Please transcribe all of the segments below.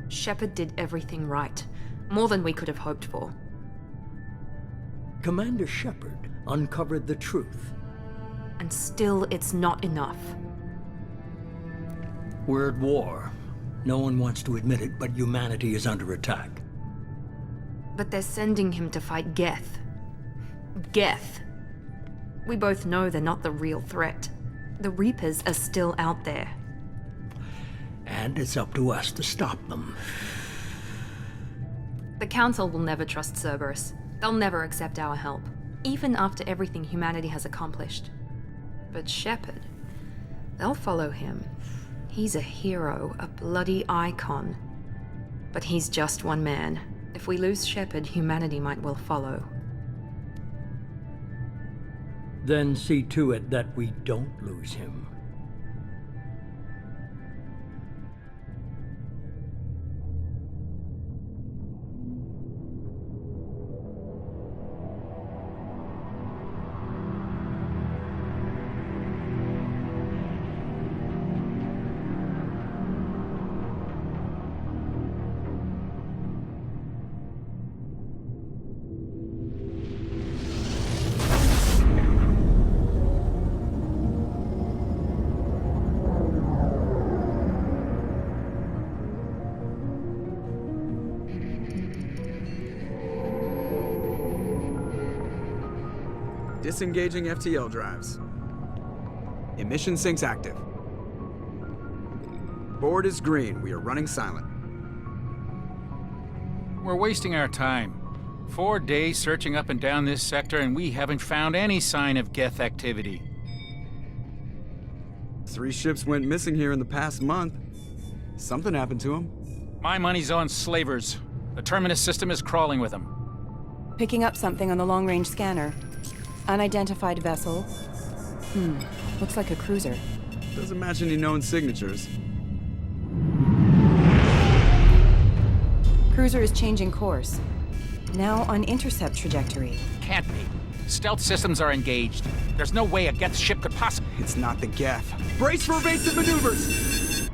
Shepard did everything right. More than we could have hoped for. Commander Shepard uncovered the truth. And still, it's not enough. We're at war. No one wants to admit it, but humanity is under attack. But they're sending him to fight Geth. Geth. We both know they're not the real threat. The Reapers are still out there. And it's up to us to stop them. The Council will never trust Cerberus. They'll never accept our help, even after everything humanity has accomplished. But Shepard, they'll follow him. He's a hero, a bloody icon. But he's just one man. If we lose Shepard, humanity might well follow. Then see to it that we don't lose him. Disengaging FTL drives. Emission sinks active. Board is green. We are running silent. We're wasting our time. 4 days searching up and down this sector, and we haven't found any sign of Geth activity. 3 ships went missing here in the past month. Something happened to them. My money's on slavers. The Terminus system is crawling with them. Picking up something on the long-range scanner. Unidentified vessel. Looks like a cruiser. Doesn't match any known signatures. Cruiser is changing course. Now on intercept trajectory. Can't be. Stealth systems are engaged. There's no way a Geth ship could possibly... It's not the Geth. Brace for evasive maneuvers!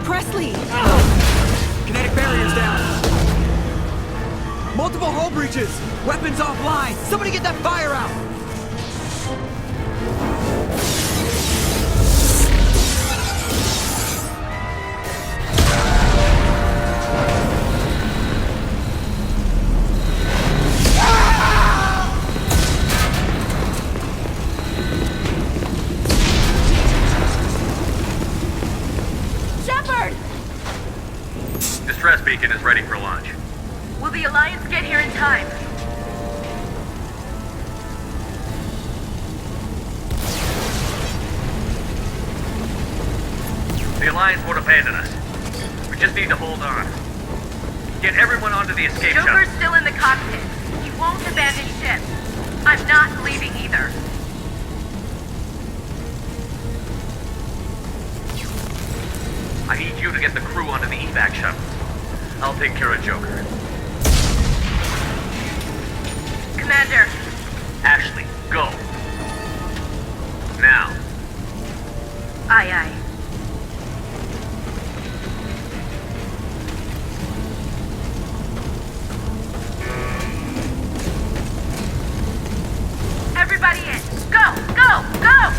Presley! Kinetic barriers down. Multiple hull breaches. Weapons offline. Somebody get that fire out. Distress beacon is ready for launch. Will the Alliance get here in time? The Alliance won't abandon us. We just need to hold on. Get everyone onto the escape shuttle. Joker's still in the cockpit. He won't abandon ship. I'm not leaving either. I need you to get the crew onto the evac shuttle. I'll take care of Joker. Commander. Ashley, go. Now. Aye, aye. Everybody in. Go, go, go!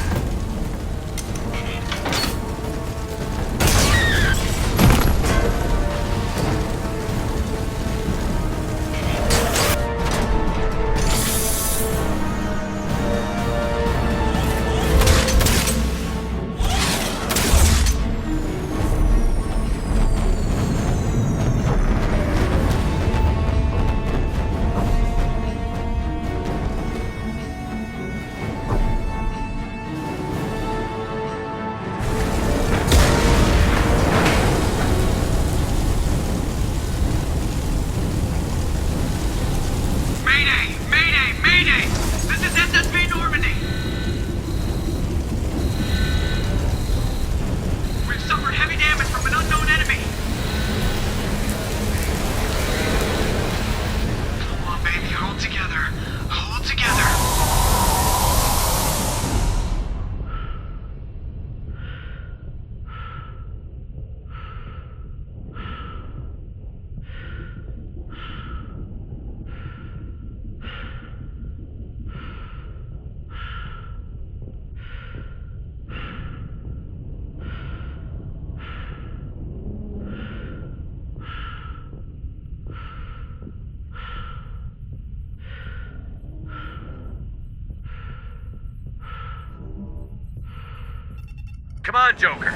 Come on, Joker.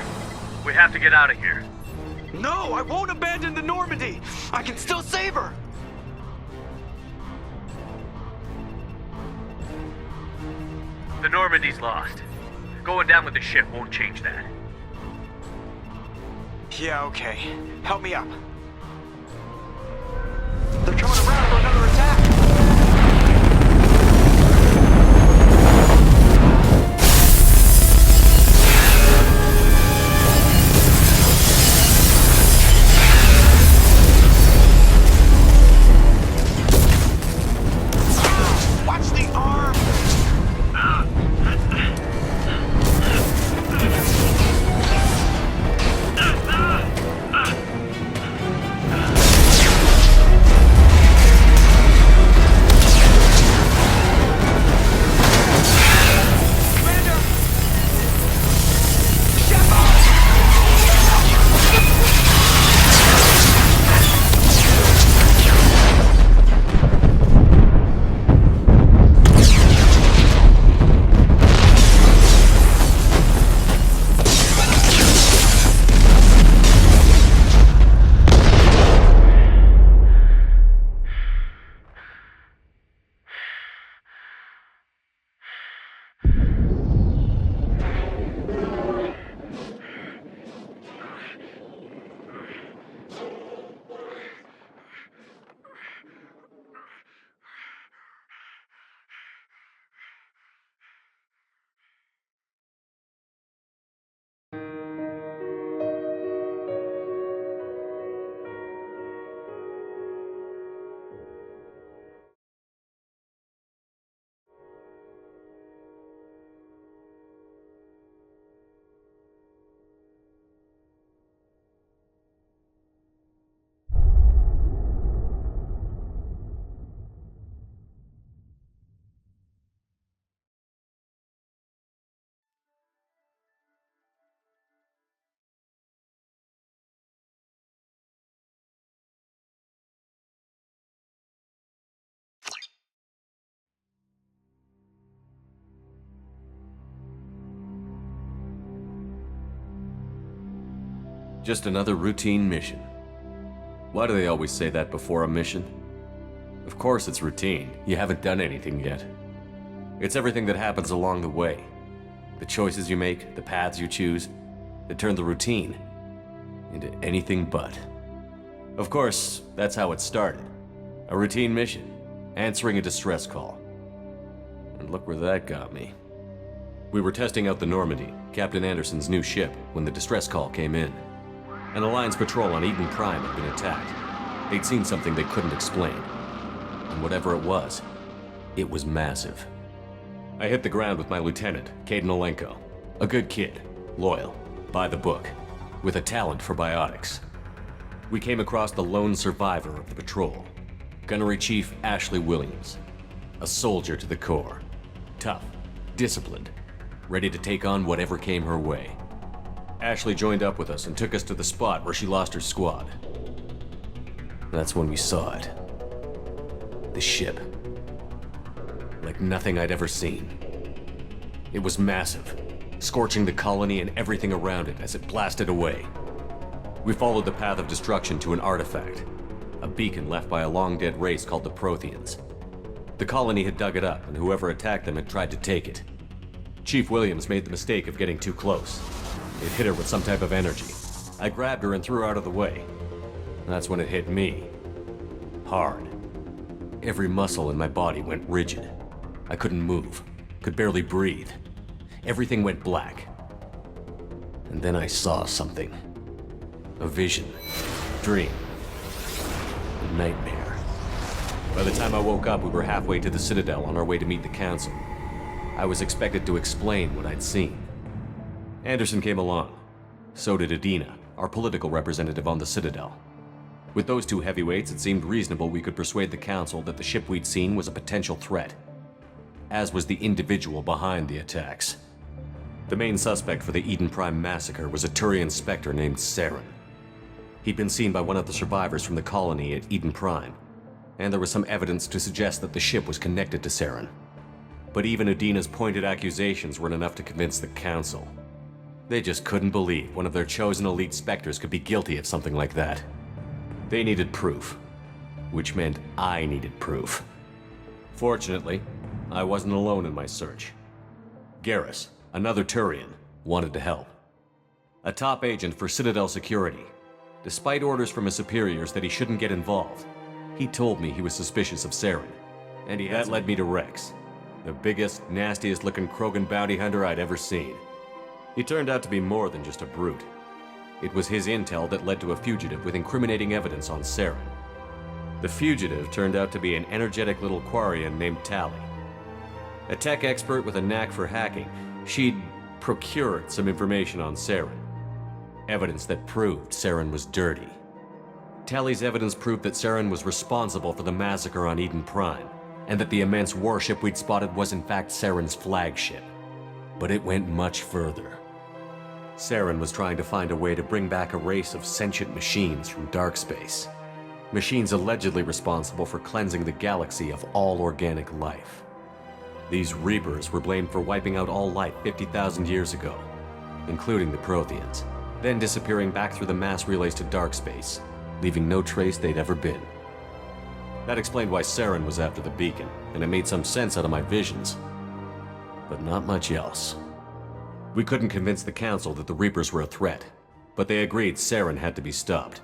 We have to get out of here. No, I won't abandon the Normandy! I can still save her! The Normandy's lost. Going down with the ship won't change that. Yeah, okay. Help me up. They're coming around for another attack! Watch the arm! Just another routine mission. Why do they always say that before a mission? Of course it's routine. You haven't done anything yet. It's everything that happens along the way. The choices you make, the paths you choose, that turn the routine into anything but. Of course, that's how it started. A routine mission, answering a distress call. And look where that got me. We were testing out the Normandy, Captain Anderson's new ship, when the distress call came in. An Alliance patrol on Eden Prime had been attacked. They'd seen something they couldn't explain. And whatever it was massive. I hit the ground with my lieutenant, Caden Olenko. A good kid, loyal, by the book, with a talent for biotics. We came across the lone survivor of the patrol, Gunnery Chief Ashley Williams. A soldier to the core. Tough, disciplined, ready to take on whatever came her way. Ashley joined up with us and took us to the spot where she lost her squad. That's when we saw it. The ship. Like nothing I'd ever seen. It was massive, scorching the colony and everything around it as it blasted away. We followed the path of destruction to an artifact, a beacon left by a long-dead race called the Protheans. The colony had dug it up, and whoever attacked them had tried to take it. Chief Williams made the mistake of getting too close. It hit her with some type of energy. I grabbed her and threw her out of the way. That's when it hit me. Hard. Every muscle in my body went rigid. I couldn't move, could barely breathe. Everything went black. And then I saw something. A vision, dream, a nightmare. By the time I woke up, we were halfway to the Citadel on our way to meet the Council. I was expected to explain what I'd seen. Anderson came along. So did Adina, our political representative on the Citadel. With those two heavyweights, it seemed reasonable we could persuade the Council that the ship we'd seen was a potential threat, as was the individual behind the attacks. The main suspect for the Eden Prime massacre was a Turian Spectre named Saren. He'd been seen by one of the survivors from the colony at Eden Prime, and there was some evidence to suggest that the ship was connected to Saren. But even Adina's pointed accusations weren't enough to convince the Council. They just couldn't believe one of their chosen elite Spectres could be guilty of something like that. They needed proof, which meant I needed proof. Fortunately, I wasn't alone in my search. Garrus, another Turian, wanted to help. A top agent for Citadel Security. Despite orders from his superiors that he shouldn't get involved, he told me he was suspicious of Saren. And that led me to Rex, the biggest, nastiest looking Krogan bounty hunter I'd ever seen. He turned out to be more than just a brute. It was his intel that led to a fugitive with incriminating evidence on Saren. The fugitive turned out to be an energetic little Quarian named Tali. A tech expert with a knack for hacking, she'd procured some information on Saren. Evidence that proved Saren was dirty. Tali's evidence proved that Saren was responsible for the massacre on Eden Prime, and that the immense warship we'd spotted was in fact Saren's flagship. But it went much further. Saren was trying to find a way to bring back a race of sentient machines from dark space. Machines allegedly responsible for cleansing the galaxy of all organic life. These Reapers were blamed for wiping out all life 50,000 years ago, including the Protheans, then disappearing back through the mass relays to dark space, leaving no trace they'd ever been. That explained why Saren was after the beacon, and it made some sense out of my visions. But not much else. We couldn't convince the Council that the Reapers were a threat, but they agreed Saren had to be stopped.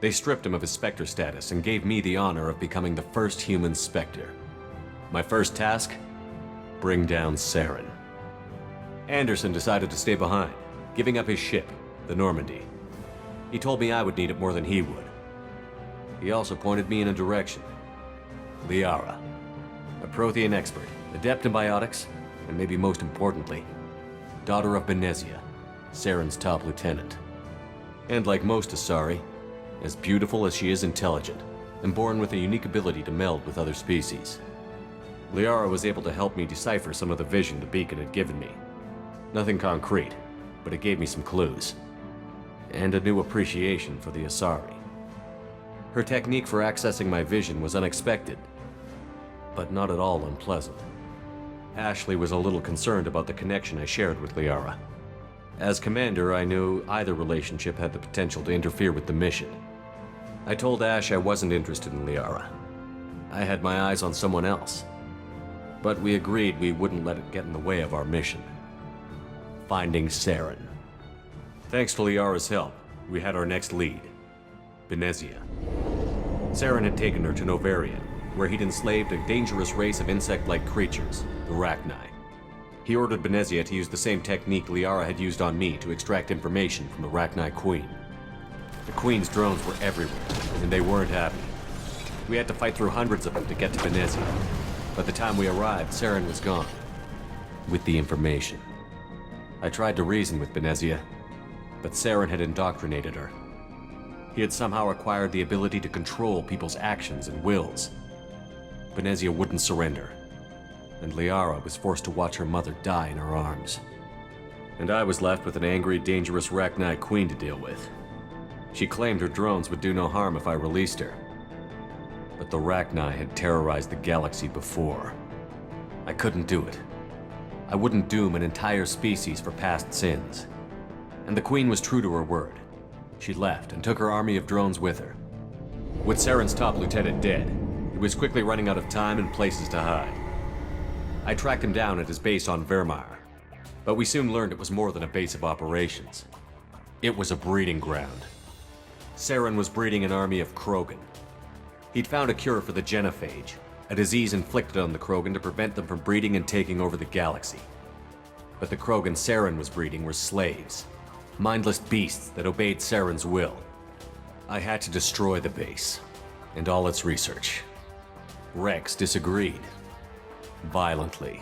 They stripped him of his Spectre status and gave me the honor of becoming the first human Spectre. My first task? Bring down Saren. Anderson decided to stay behind, giving up his ship, the Normandy. He told me I would need it more than he would. He also pointed me in a direction. Liara, a Prothean expert, adept in biotics, and maybe most importantly, daughter of Benezia, Saren's top lieutenant. And like most Asari, as beautiful as she is intelligent, and born with a unique ability to meld with other species. Liara was able to help me decipher some of the vision the beacon had given me. Nothing concrete, but it gave me some clues. And a new appreciation for the Asari. Her technique for accessing my vision was unexpected, but not at all unpleasant. Ashley was a little concerned about the connection I shared with Liara. As commander, I knew either relationship had the potential to interfere with the mission. I told Ash I wasn't interested in Liara. I had my eyes on someone else. But we agreed we wouldn't let it get in the way of our mission. Finding Saren. Thanks to Liara's help, we had our next lead. Benezia. Saren had taken her to Novarian, where he'd enslaved a dangerous race of insect-like creatures, the Rachni. He ordered Benezia to use the same technique Liara had used on me to extract information from the Rachni Queen. The Queen's drones were everywhere, and they weren't happy. We had to fight through hundreds of them to get to Benezia. By the time we arrived, Saren was gone. With the information. I tried to reason with Benezia, but Saren had indoctrinated her. He had somehow acquired the ability to control people's actions and wills. Benezia wouldn't surrender, and Liara was forced to watch her mother die in her arms. And I was left with an angry, dangerous Rachni Queen to deal with. She claimed her drones would do no harm if I released her. But the Rachni had terrorized the galaxy before. I couldn't do it. I wouldn't doom an entire species for past sins. And the Queen was true to her word. She left and took her army of drones with her. With Saren's top lieutenant dead, he was quickly running out of time and places to hide. I tracked him down at his base on Vermeer, but we soon learned it was more than a base of operations. It was a breeding ground. Saren was breeding an army of Krogan. He'd found a cure for the genophage, a disease inflicted on the Krogan to prevent them from breeding and taking over the galaxy. But the Krogan Saren was breeding were slaves, mindless beasts that obeyed Saren's will. I had to destroy the base, and all its research. Rex disagreed. Violently.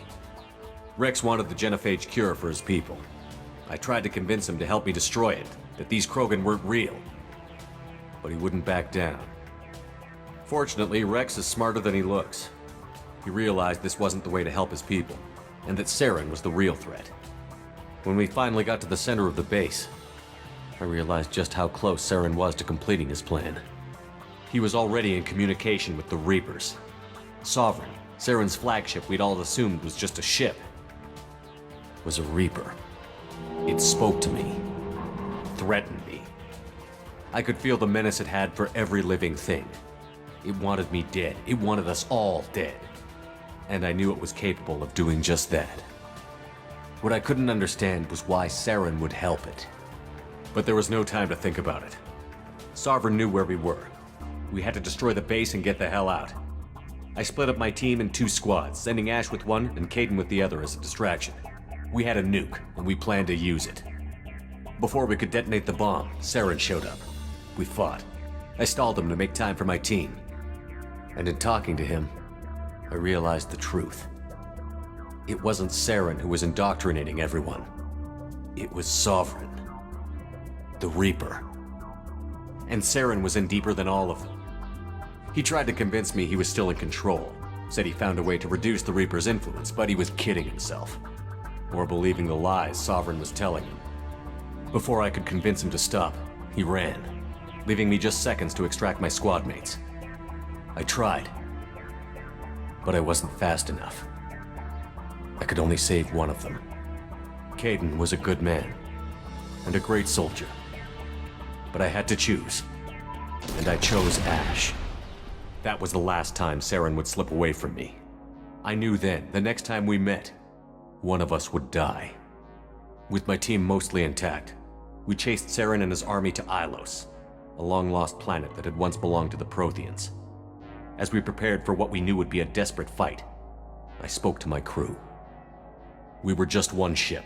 Rex wanted the genophage cure for his people. I tried to convince him to help me destroy it, that these Krogan weren't real. But he wouldn't back down. Fortunately, Rex is smarter than he looks. He realized this wasn't the way to help his people, and that Saren was the real threat. When we finally got to the center of the base, I realized just how close Saren was to completing his plan. He was already in communication with the Reapers. Sovereign, Saren's flagship we'd all assumed was just a ship, was a Reaper. It spoke to me, threatened me. I could feel the menace it had for every living thing. It wanted me dead. It wanted us all dead. And I knew it was capable of doing just that. What I couldn't understand was why Saren would help it. But there was no time to think about it. Sovereign knew where we were. We had to destroy the base and get the hell out. I split up my team in 2 squads, sending Ash with one and Caden with the other as a distraction. We had a nuke, and we planned to use it. Before we could detonate the bomb, Saren showed up. We fought. I stalled him to make time for my team. And in talking to him, I realized the truth. It wasn't Saren who was indoctrinating everyone. It was Sovereign. The Reaper. And Saren was in deeper than all of them. He tried to convince me he was still in control, said he found a way to reduce the Reaper's influence, but he was kidding himself. Or believing the lies Sovereign was telling him. Before I could convince him to stop, he ran, leaving me just seconds to extract my squad mates. I tried, but I wasn't fast enough. I could only save one of them. Caden was a good man, and a great soldier. But I had to choose, and I chose Ash. That was the last time Saren would slip away from me. I knew then, the next time we met, one of us would die. With my team mostly intact, we chased Saren and his army to Ilos, a long-lost planet that had once belonged to the Protheans. As we prepared for what we knew would be a desperate fight, I spoke to my crew. We were just one ship,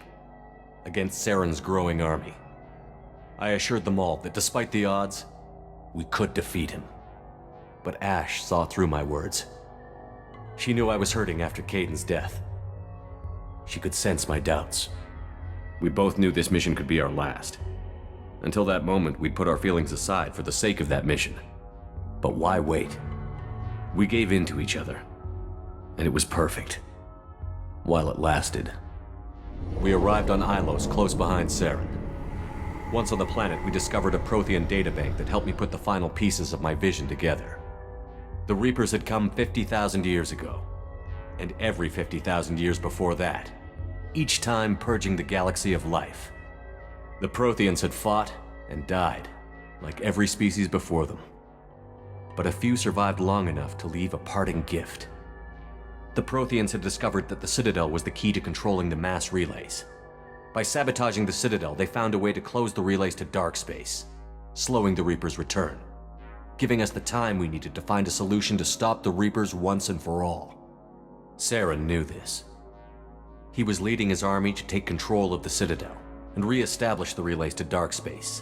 against Saren's growing army. I assured them all that despite the odds, we could defeat him. But Ash saw through my words. She knew I was hurting after Caden's death. She could sense my doubts. We both knew this mission could be our last. Until that moment, we'd put our feelings aside for the sake of that mission. But why wait? We gave in to each other, and it was perfect. While it lasted. We arrived on Ilos, close behind Saren. Once on the planet, we discovered a Prothean databank that helped me put the final pieces of my vision together. The Reapers had come 50,000 years ago, and every 50,000 years before that, each time purging the galaxy of life. The Protheans had fought and died, like every species before them. But a few survived long enough to leave a parting gift. The Protheans had discovered that the Citadel was the key to controlling the mass relays. By sabotaging the Citadel, they found a way to close the relays to dark space, slowing the Reaper's return, giving us the time we needed to find a solution to stop the Reapers once and for all. Saren knew this. He was leading his army to take control of the Citadel and re-establish the relays to dark space,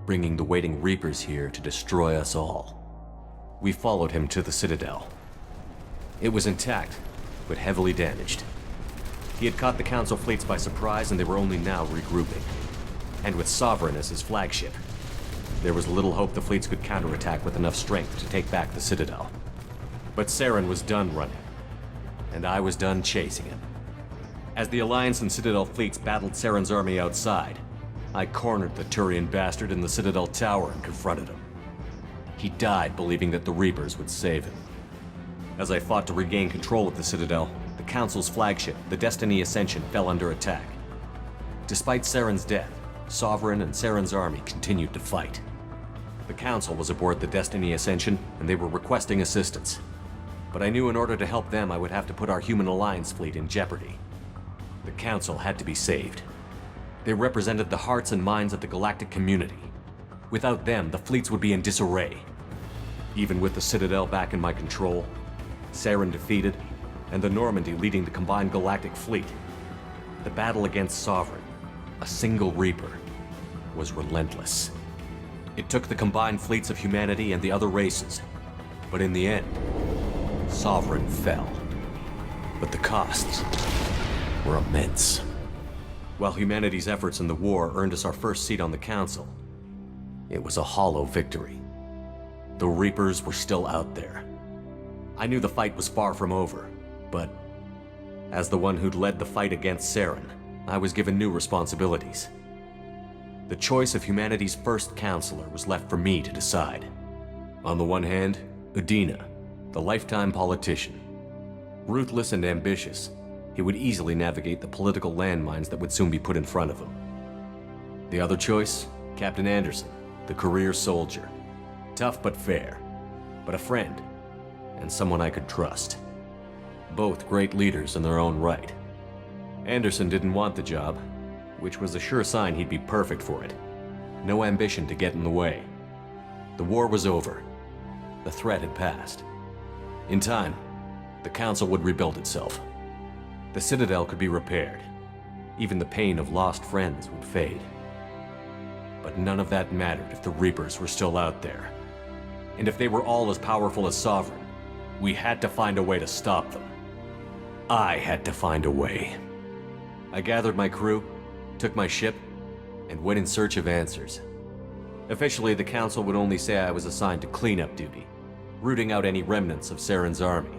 bringing the waiting Reapers here to destroy us all. We followed him to the Citadel. It was intact, but heavily damaged. He had caught the Council fleets by surprise, and they were only now regrouping. And with Sovereign as his flagship, there was little hope the fleets could counterattack with enough strength to take back the Citadel. But Saren was done running, and I was done chasing him. As the Alliance and Citadel fleets battled Saren's army outside, I cornered the Turian bastard in the Citadel tower and confronted him. He died believing that the Reapers would save him. As I fought to regain control of the Citadel, the Council's flagship, the Destiny Ascension, fell under attack. Despite Saren's death, Sovereign and Saren's army continued to fight. The Council was aboard the Destiny Ascension, and they were requesting assistance. But I knew in order to help them, I would have to put our human Alliance fleet in jeopardy. The Council had to be saved. They represented the hearts and minds of the galactic community. Without them, the fleets would be in disarray. Even with the Citadel back in my control, Saren defeated, and the Normandy leading the combined galactic fleet, the battle against Sovereign, a single Reaper, was relentless. It took the combined fleets of humanity and the other races, but in the end, Sovereign fell. But the costs were immense. While humanity's efforts in the war earned us our first seat on the Council, it was a hollow victory. The Reapers were still out there. I knew the fight was far from over, but as the one who'd led the fight against Saren, I was given new responsibilities. The choice of humanity's first counselor was left for me to decide. On the one hand, Udina, the lifetime politician. Ruthless and ambitious, he would easily navigate the political landmines that would soon be put in front of him. The other choice? Captain Anderson, the career soldier. Tough but fair, but a friend, and someone I could trust. Both great leaders in their own right. Anderson didn't want the job, which was a sure sign he'd be perfect for it. No ambition to get in the way. The war was over. The threat had passed. In time, the Council would rebuild itself. The Citadel could be repaired. Even the pain of lost friends would fade. But none of that mattered if the Reapers were still out there. And if they were all as powerful as Sovereign, we had to find a way to stop them. I had to find a way. I gathered my crew, took my ship, and went in search of answers. Officially, the Council would only say I was assigned to cleanup duty, rooting out any remnants of Saren's army.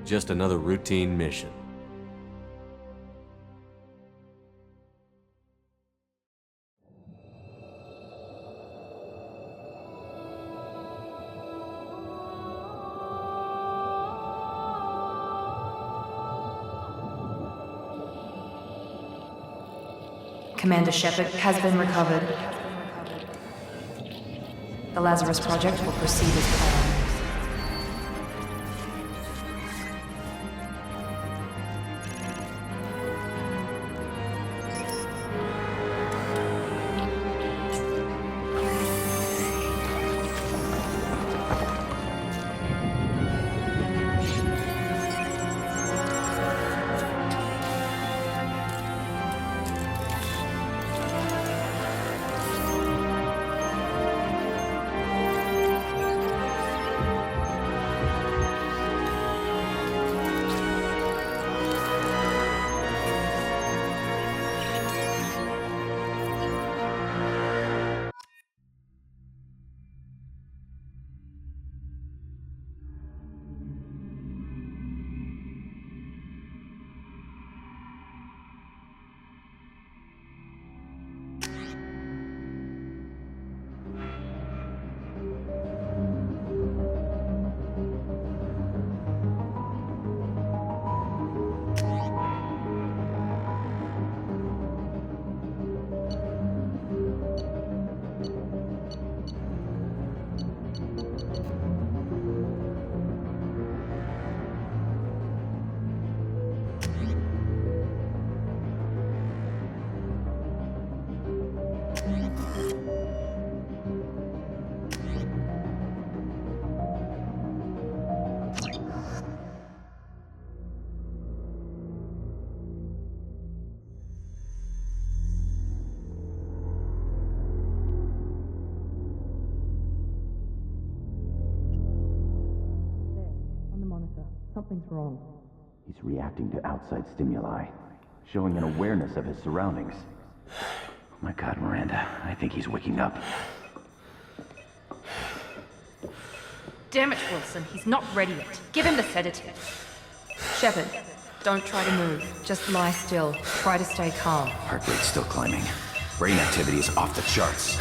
Just another routine mission. Commander Shepard has been recovered. The Lazarus Project will proceed as planned. Something's wrong. He's reacting to outside stimuli, showing an awareness of his surroundings. Oh my God, Miranda, I think he's waking up. Damn it, Wilson, he's not ready yet. Give him the sedative. Shepard, don't try to move. Just lie still. Try to stay calm. Heart rate's still climbing. Brain activity is off the charts.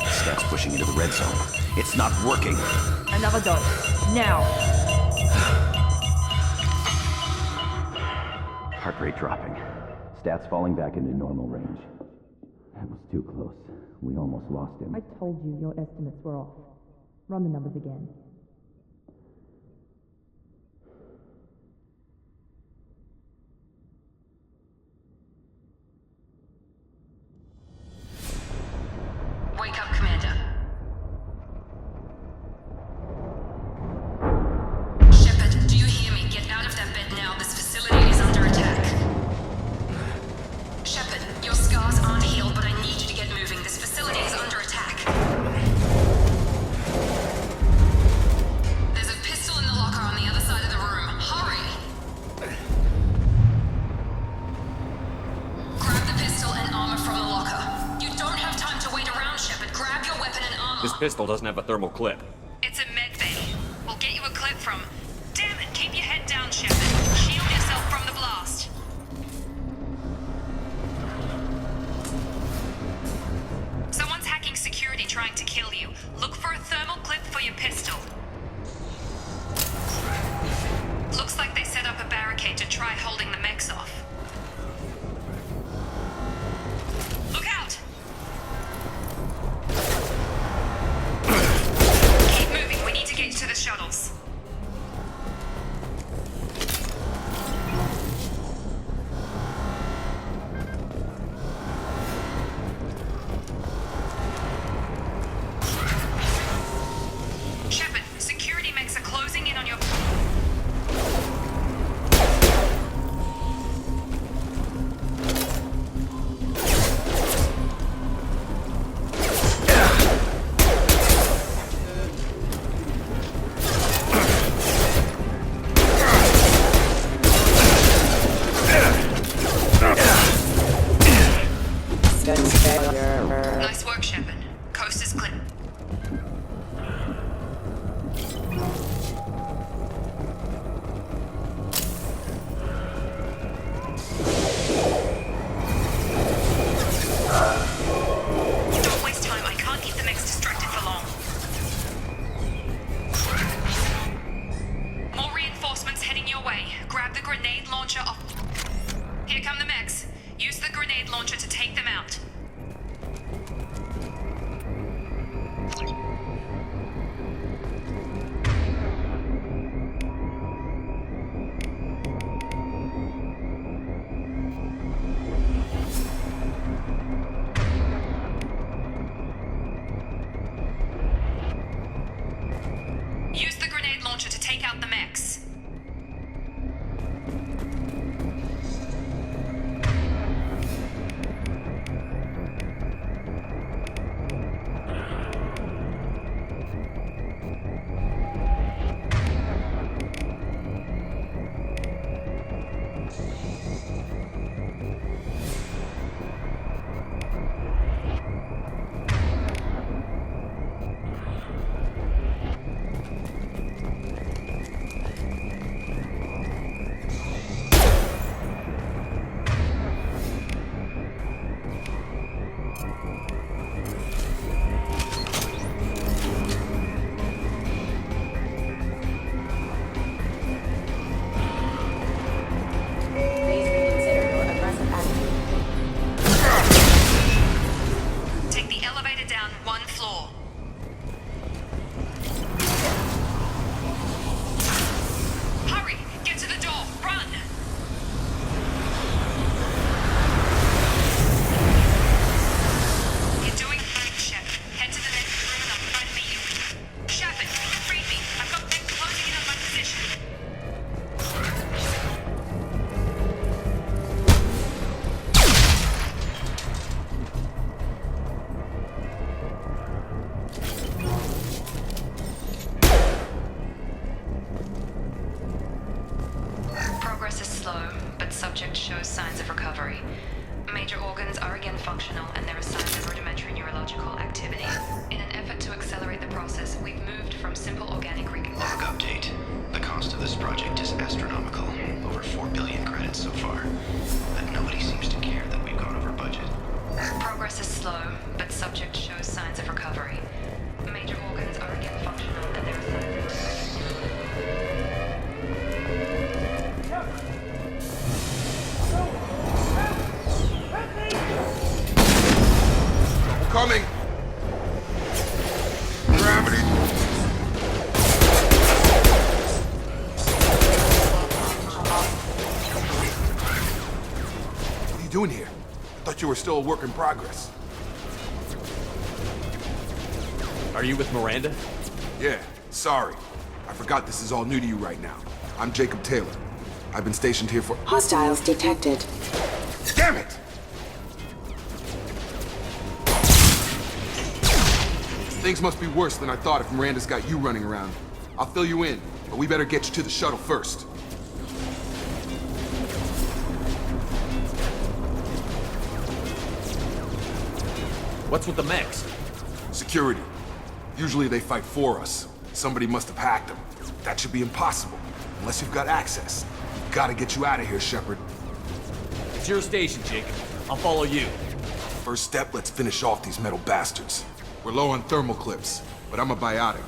Scout's pushing into the red zone. It's not working. Another dose. Now. Heart rate dropping. Stats falling back into normal range. That was too close. We almost lost him. I told you your estimates were off. Run the numbers again. Wake up, Commander. Shepard, do you hear me? Get out of that bed now. This facility is under attack. Shepard, your scars aren't healed, but I need you to get moving. This facility is under attack. There's a pistol in the locker on the other side of the room. Hurry! Grab the pistol and armor from the locker. You don't have time to wait around, Shepard. Grab your weapon and armor. This pistol doesn't have a thermal clip. It's a med bay. We'll get you a clip from... Damn it, keep your head down, Shepard. Shield yourself from the blast. Someone's hacking security trying to kill you. Look for a thermal clip for your pistol. should try holding the mechs off. Look out! Keep moving, we need to get to the shuttles. Shepard, security mechs are closing in on your... Nice work, Shepard. Coast is clear. Don't waste time. I can't keep the mechs distracted for long. More reinforcements heading your way. Grab the grenade launcher off. Here come the mechs. Use the grenade launcher to take them out. Use the grenade launcher to take out the mechs. Take the elevator down one floor. Hurry! Get to the door! Run! You're doing great, Shepard. Head to the next room and I'll try to meet you. Shepard, read me. I've got mechs closing in on my position. Progress is slow, but subject shows signs of recovery. Major organs are again functional, and there are signs of rudimentary neurological activity. In an effort to accelerate the process, we've moved from simple organic Log update. The cost of this project is astronomical. Over 4 billion credits so far. But nobody seems to care that we've gone over budget. Progress is slow, but subject shows signs of recovery. Major organs are again functional, and there are signs of Coming! Gravity! What are you doing here? I thought you were still a work in progress. Are you with Miranda? Yeah, sorry. I forgot this is all new to you right now. I'm Jacob Taylor. I've been stationed here for... Hostiles detected. Damn it! Things must be worse than I thought if Miranda's got you running around. I'll fill you in, but we better get you to the shuttle first. What's with the mechs? Security. Usually they fight for us. Somebody must have hacked them. That should be impossible, unless you've got access. We've gotta get you out of here, Shepard. It's your station, Jacob. I'll follow you. First step, let's finish off these metal bastards. We're low on thermal clips, but I'm a biotic.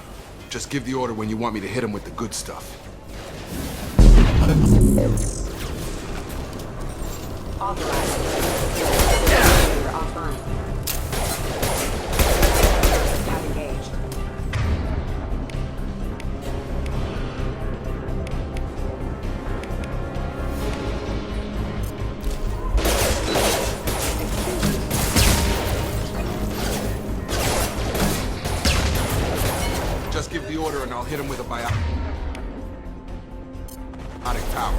Just give the order when you want me to hit them with the good stuff. authorized. Computer offline. Now engaged. Just give the order and I'll hit him with a biotic power.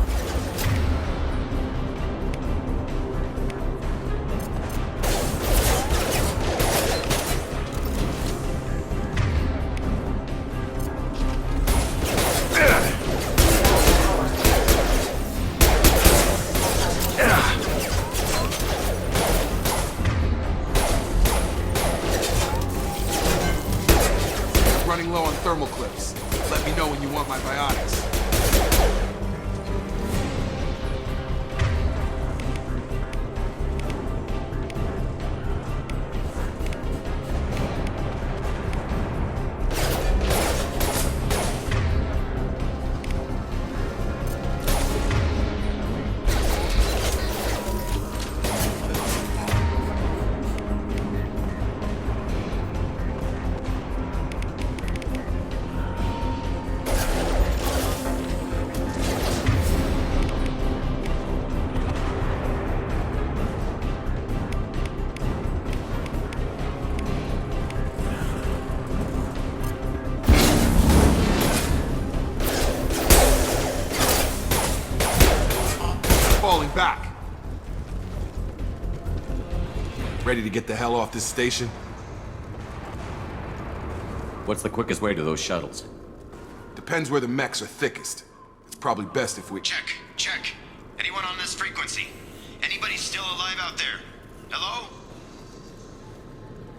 Running low on thermal clips. Let me know when you want my biotics. Falling back. Ready to get the hell off this station? What's the quickest way to those shuttles? Depends where the mechs are thickest. It's probably best if we... Check. Anyone on this frequency? Anybody still alive out there? Hello?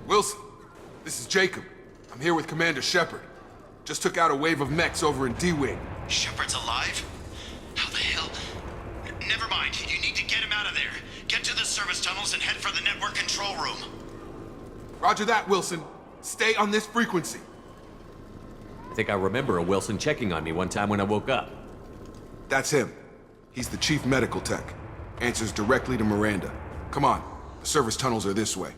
Wilson, this is Jacob. I'm here with Commander Shepard. Just took out a wave of mechs over in D-Wing. Shepard's alive? How the hell? Never mind. You need to get him out of there. Get to the service tunnels and head for the network control room. Roger that, Wilson. Stay on this frequency. I think I remember a Wilson checking on me one time when I woke up. That's him. He's the chief medical tech. Answers directly to Miranda. Come on. The service tunnels are this way.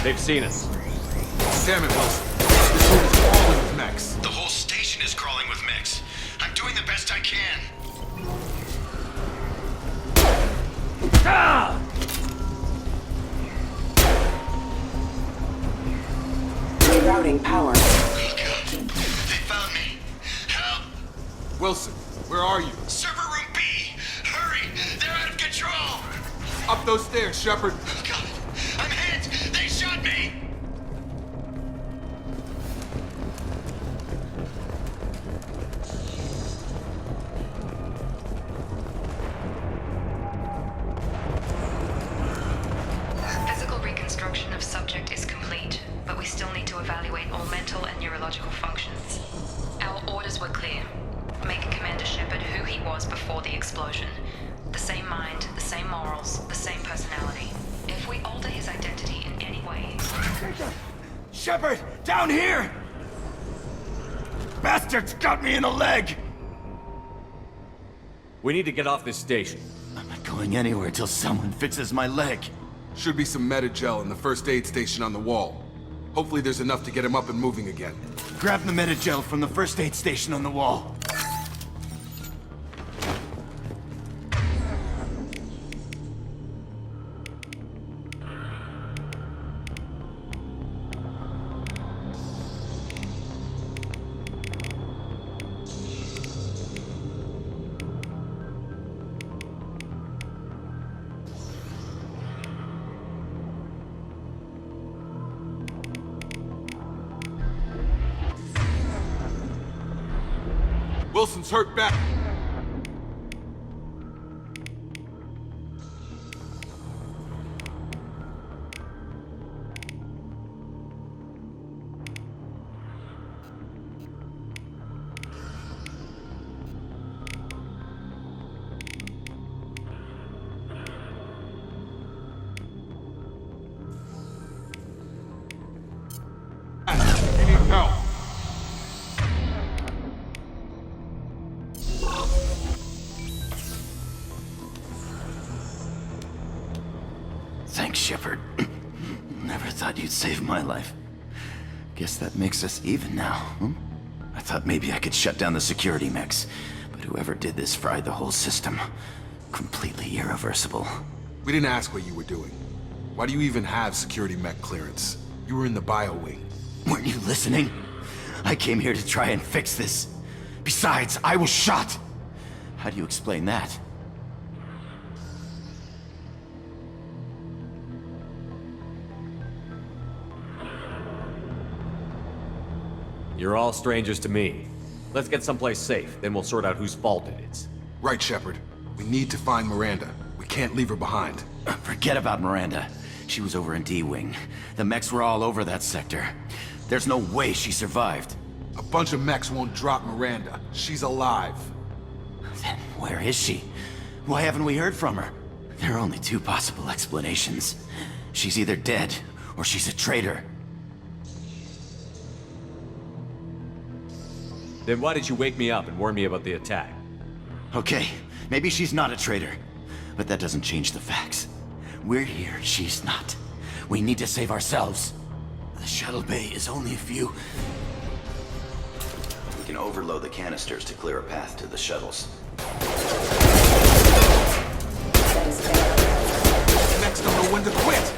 They've seen us. Damn it, Wilson. This room is crawling with mechs. The whole station is crawling with mechs. I'm doing the best I can. Rerouting power. Oh God. They found me. Help! Wilson, where are you? Server room B! Hurry! They're out of control! Up those stairs, Shepard. Oh God! I'm hit! They shot me! Physical reconstruction of subject is complete, but we still need to evaluate all mental and neurological functions. Our orders were clear. Make Commander Shepard who he was before the explosion. The same mind, the same morals, the same personality. If we alter his identity in any way... Shepard! Down here! Bastards got me in the leg! We need to get off this station. I'm not going anywhere till someone fixes my leg. Should be some Metagel in the first aid station on the wall. Hopefully there's enough to get him up and moving again. Grab the Metagel from the first aid station on the wall. Wilson's hurt bad. Thanks, Shepard. Never thought you'd save my life. Guess that makes us even now, hmm? I thought maybe I could shut down the security mechs, but whoever did this fried the whole system. Completely irreversible. We didn't ask what you were doing. Why do you even have security mech clearance? You were in the bio wing. Weren't you listening? I came here to try and fix this. Besides, I was shot! How do you explain that? You're all strangers to me. Let's get someplace safe, then we'll sort out whose fault it is. Right, Shepard. We need to find Miranda. We can't leave her behind. Forget about Miranda. She was over in D-Wing. The mechs were all over that sector. There's no way she survived. A bunch of mechs won't drop Miranda. She's alive. Then where is she? Why haven't we heard from her? There are only two possible explanations. She's either dead, or she's a traitor. Then why did you wake me up and warn me about the attack? Okay, maybe she's not a traitor. But that doesn't change the facts. We're here, she's not. We need to save ourselves. The shuttle bay is only a few... We can overload the canisters to clear a path to the shuttles. Next don't know when to quit!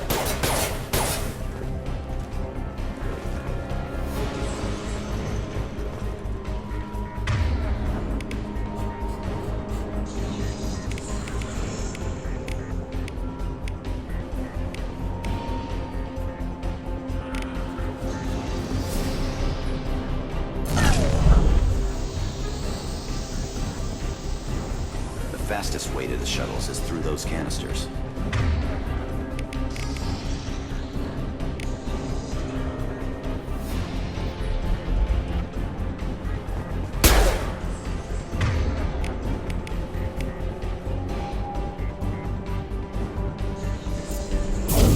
The fastest way to the shuttles is through those canisters.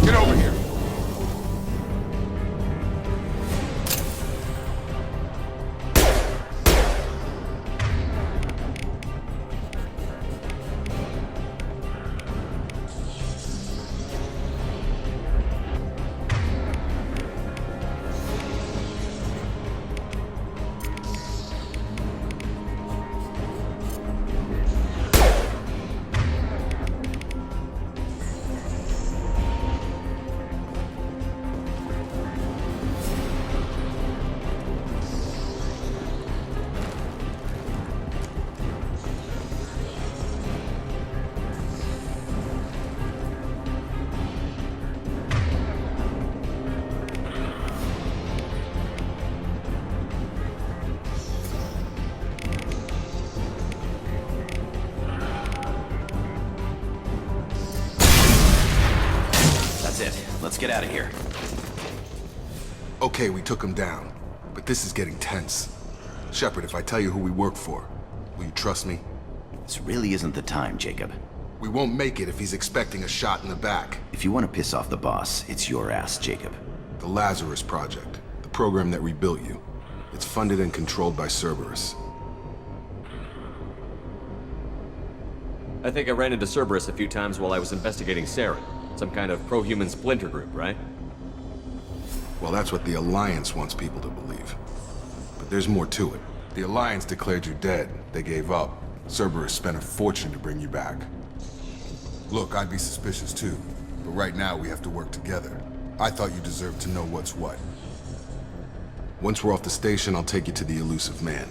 Get over here! Let's get out of here. Okay, we took him down. But this is getting tense. Shepard, if I tell you who we work for, will you trust me? This really isn't the time, Jacob. We won't make it if he's expecting a shot in the back. If you want to piss off the boss, it's your ass, Jacob. The Lazarus Project. The program that rebuilt you. It's funded and controlled by Cerberus. I think I ran into Cerberus a few times while I was investigating Saren. Some kind of pro-human splinter group, right? Well, that's what the Alliance wants people to believe. But there's more to it. The Alliance declared you dead. They gave up. Cerberus spent a fortune to bring you back. Look, I'd be suspicious too. But right now, we have to work together. I thought you deserved to know what's what. Once we're off the station, I'll take you to the elusive man.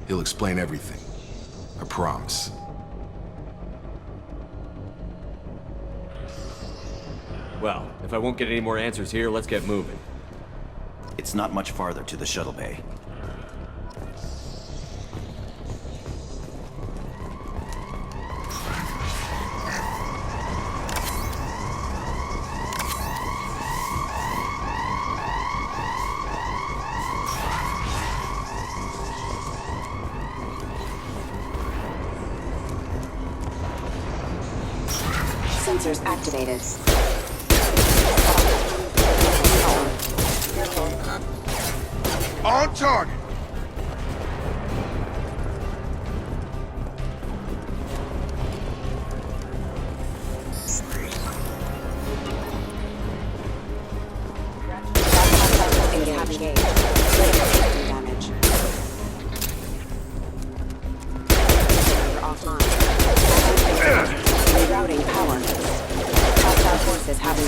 He'll explain everything. I promise. Well, if I won't get any more answers here, let's get moving. It's not much farther to the shuttle bay. Sensors activated. On target!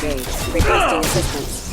engaged. Requesting assistance.